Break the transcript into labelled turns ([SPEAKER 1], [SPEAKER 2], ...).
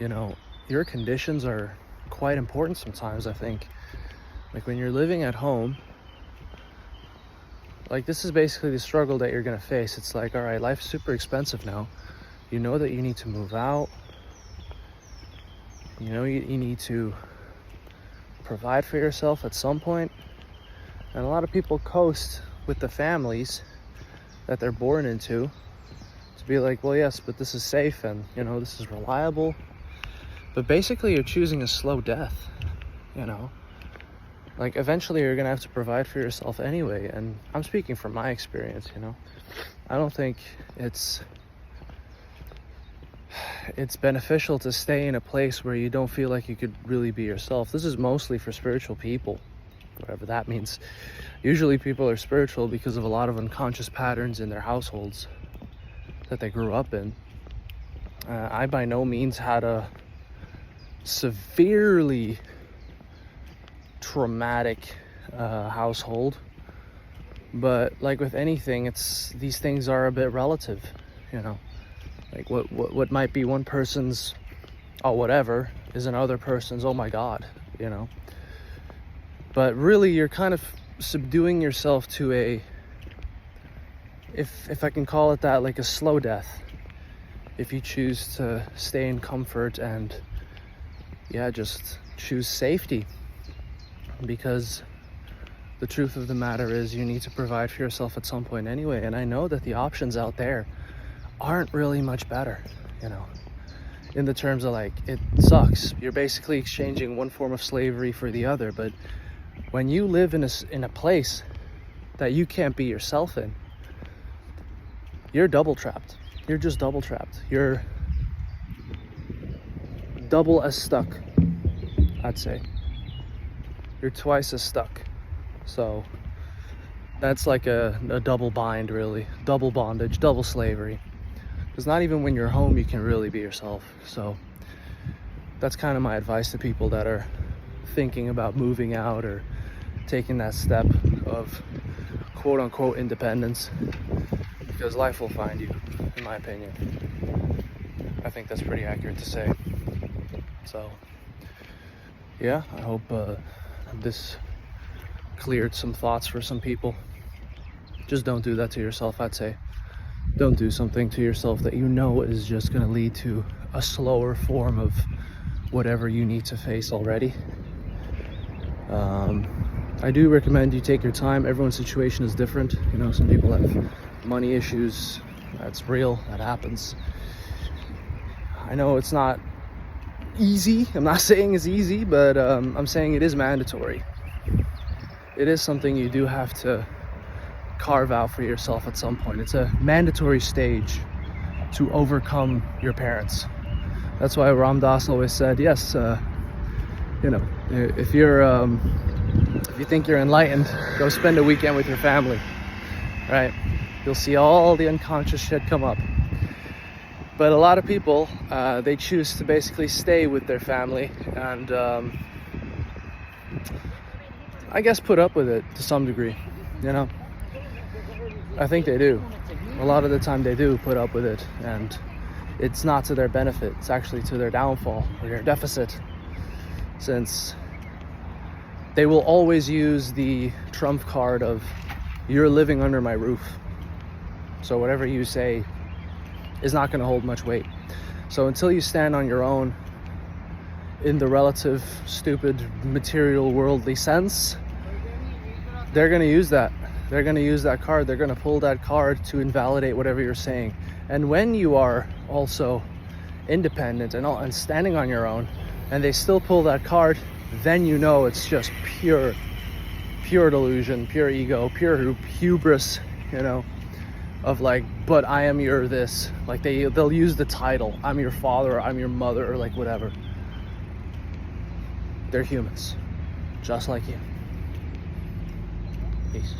[SPEAKER 1] You know, your conditions are quite important sometimes, I think. Like when you're living at home, like this is basically the struggle that you're gonna face. It's like, all right, life's super expensive now. You know that you need to move out. You know you need to provide for yourself at some point. And a lot of people coast with the families that they're born into to be like, well, yes, but this is safe and, you know, this is reliable. But basically, you're choosing a slow death, you know? Like, eventually, you're gonna have to provide for yourself anyway. And I'm speaking from my experience, you know? I don't think it's beneficial to stay in a place where you don't feel like you could really be yourself. This is mostly for spiritual people, whatever that means. Usually people are spiritual because of a lot of unconscious patterns in their households that they grew up in. I by no means had a severely traumatic household, but like with anything, these things are a bit relative, you know? Like what might be one person's oh whatever is another person's oh my god, you know? But really you're kind of subduing yourself to a, if I can call it that, like a slow death, if you choose to stay in comfort and just choose safety. Because the truth of the matter is you need to provide for yourself at some point anyway. And I know that the options out there aren't really much better, you know, in the terms of like, it sucks. You're basically exchanging one form of slavery for the other. But when you live in a place that you can't be yourself in, you're double trapped. You're just double trapped. You're double as stuck, I'd say. You're twice as stuck. So that's like a double bind, really. Double bondage, double slavery. Because not even when you're home you can really be yourself. So that's kind of my advice to people that are thinking about moving out or taking that step of quote unquote independence, because life will find you, in my opinion. I think that's pretty accurate to say. So yeah, I hope this cleared some thoughts for some people. Just don't do that to yourself, I'd say. Don't do something to yourself that you know is just going to lead to a slower form of whatever you need to face already. I do recommend you take your time. Everyone's situation is different. You know, some people have money issues. That's real. That happens. I know it's not easy. I'm not saying it's easy, but I'm saying it is mandatory. It is something you do have to carve out for yourself at some point. It's a mandatory stage to overcome your parents. That's why Ram Dass always said, yes, you know, if you think you're enlightened, go spend a weekend with your family, right? You'll see all the unconscious shit come up. But a lot of people, they choose to basically stay with their family and I guess put up with it to some degree, you know? I think they do. A lot of the time they do put up with it, and it's not to their benefit. It's actually to their downfall or their deficit, since they will always use the trump card of you're living under my roof. So whatever you say is not going to hold much weight. So until you stand on your own in the relative stupid material worldly sense, they're going to use that. They're going to use that card. They're going to pull that card to invalidate whatever you're saying. And when you are also independent and standing on your own, and they still pull that card, then you know it's just pure delusion, pure ego, pure hubris, you know, of like, but I am your this. Like they'll use the title, I'm your father, or I'm your mother, or like whatever. They're humans, just like you. Peace.